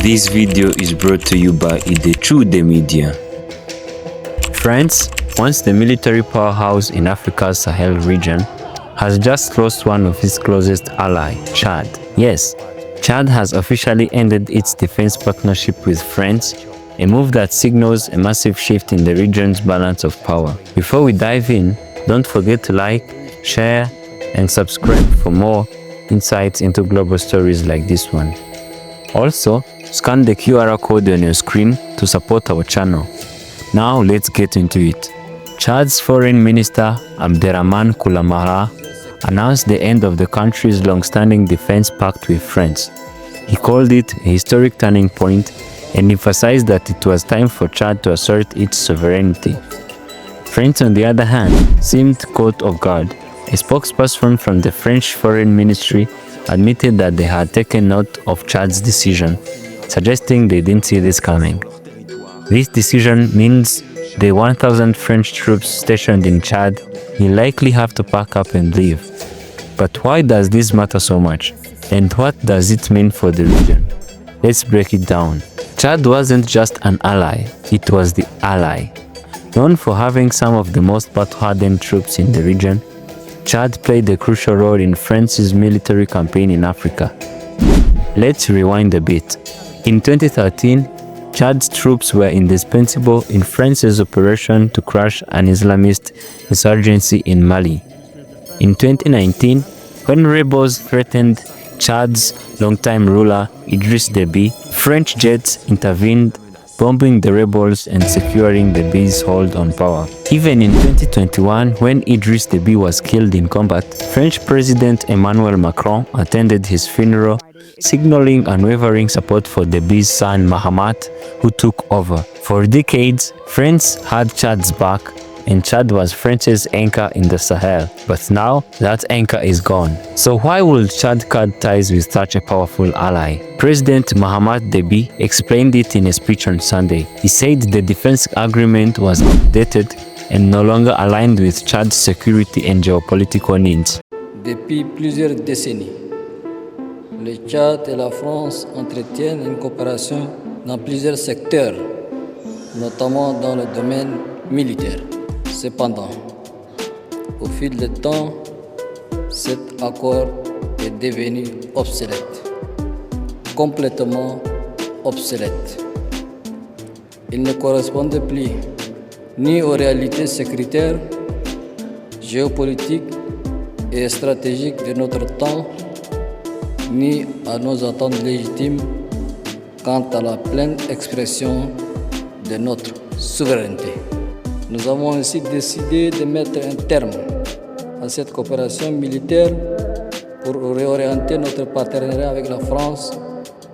This video is brought to you by Idechude Media. France, once the military powerhouse in Africa's Sahel region, has just lost one of its closest allies, Chad. Yes, Chad has officially ended its defense partnership with France, a move that signals a massive shift in the region's balance of power. Before we dive in, don't forget to like, share, and subscribe for more insights into global stories like this one. Also, scan the QR code on your screen to support our channel. Now let's get into it. Chad's Foreign Minister Abderrahmane Koulamara announced the end of the country's long-standing defense pact with France. He called it a historic turning point and emphasized that it was time for Chad to assert its sovereignty. France, on the other hand, seemed caught off guard. A spokesperson from the French Foreign Ministry admitted that they had taken note of Chad's decision, suggesting they didn't see this coming. This decision means the 1,000 French troops stationed in Chad will likely have to pack up and leave. But why does this matter so much? And what does it mean for the region? Let's break it down. Chad wasn't just an ally, it was the ally. Known for having some of the most battle-hardened troops in the region, Chad played a crucial role in France's military campaign in Africa. Let's rewind a bit. In 2013, Chad's troops were indispensable in France's operation to crush an Islamist insurgency in Mali. In 2019, when rebels threatened Chad's longtime ruler Idriss Déby, French jets intervened, bombing the rebels and securing Déby's hold on power. Even in 2021, when Idriss Déby was killed in combat, French President Emmanuel Macron attended his funeral, signaling unwavering support for Déby's son Mahamat, who took over. For decades, France had Chad's back, and Chad was France's anchor in the Sahel. But now, that anchor is gone. So why would Chad cut ties with such a powerful ally? President Mahamat Déby explained it in a speech on Sunday. He said the defense agreement was outdated and no longer aligned with Chad's security and geopolitical needs. Depuis plusieurs décennies, le Tchad et la France entretiennent une coopération dans plusieurs secteurs, notamment dans le domaine militaire. Cependant, au fil du temps, cet accord est devenu obsolète, complètement obsolète. Il ne correspondait plus ni aux réalités sécuritaires, géopolitiques et stratégiques de notre temps, ni à nos attentes légitimes quant à la pleine expression de notre souveraineté. Nous avons ainsi décidé de mettre un terme à cette coopération militaire pour réorienter notre partenariat avec la France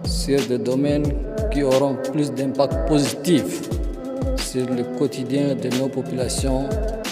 sur des domaines qui auront plus d'impact positif sur le quotidien de nos populations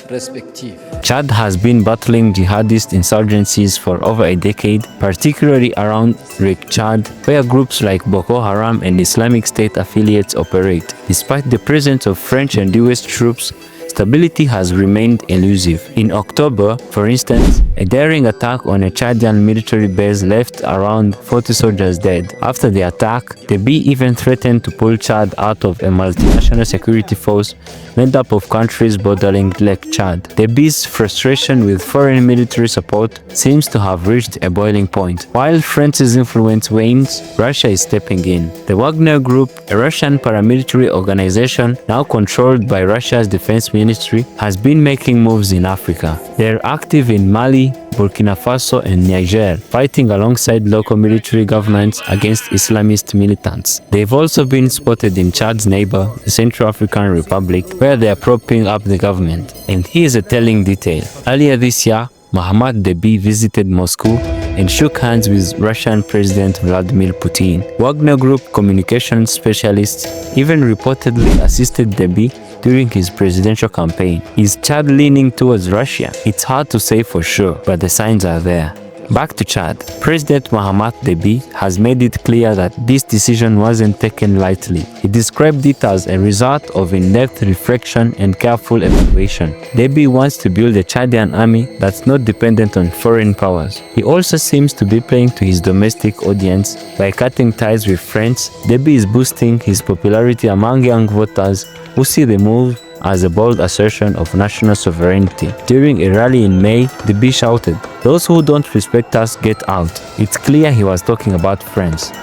respectives. Chad has been battling jihadist insurgencies for over a decade, particularly around Lake Chad, where groups like Boko Haram and Islamic State affiliates operate. Despite the presence of French and US troops, stability has remained elusive. In October, for instance, a daring attack on a Chadian military base left around 40 soldiers dead. After the attack, Déby even threatened to pull Chad out of a multinational security force made up of countries bordering Lake Chad. Déby's frustration with foreign military support seems to have reached a boiling point. While France's influence wanes, Russia is stepping in. The Wagner Group, a Russian paramilitary organization now controlled by Russia's defense ministry, has been making moves in Africa. They're active in Mali, Burkina Faso and Niger, fighting alongside local military governments against Islamist militants. They've also been spotted in Chad's neighbor, the Central African Republic, where they are propping up the government. And here's a telling detail. Earlier this year, Mahamat Déby visited Moscow and shook hands with Russian President Vladimir Putin. Wagner Group communications specialists even reportedly assisted Déby during his presidential campaign. Is Chad leaning towards Russia? It's hard to say for sure, but the signs are there. Back to Chad. President Mahamat Deby has made it clear that this decision wasn't taken lightly. He described it as a result of in-depth reflection and careful evaluation. Deby wants to build a Chadian army that's not dependent on foreign powers. He also seems to be playing to his domestic audience by cutting ties with friends. Deby is boosting his popularity among young voters who see the move as a bold assertion of national sovereignty. During a rally in May, Deby shouted, "Those who don't respect us, get out." It's clear he was talking about France.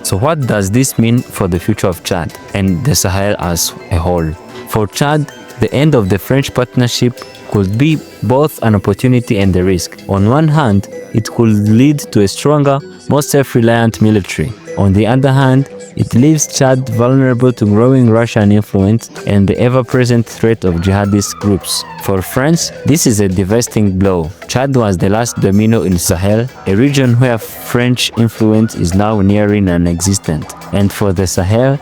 So what does this mean for the future of Chad and the Sahel as a whole? For Chad, the end of the French partnership could be both an opportunity and a risk. On one hand, it could lead to a stronger, more self-reliant military. On the other hand, it leaves Chad vulnerable to growing Russian influence and the ever-present threat of jihadist groups. For France, this is a devastating blow. Chad was the last domino in Sahel, a region where French influence is now nearly non-existent. And for the Sahel,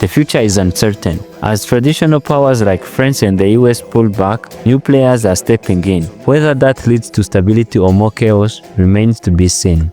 the future is uncertain. As traditional powers like France and the US pull back, new players are stepping in. Whether that leads to stability or more chaos remains to be seen.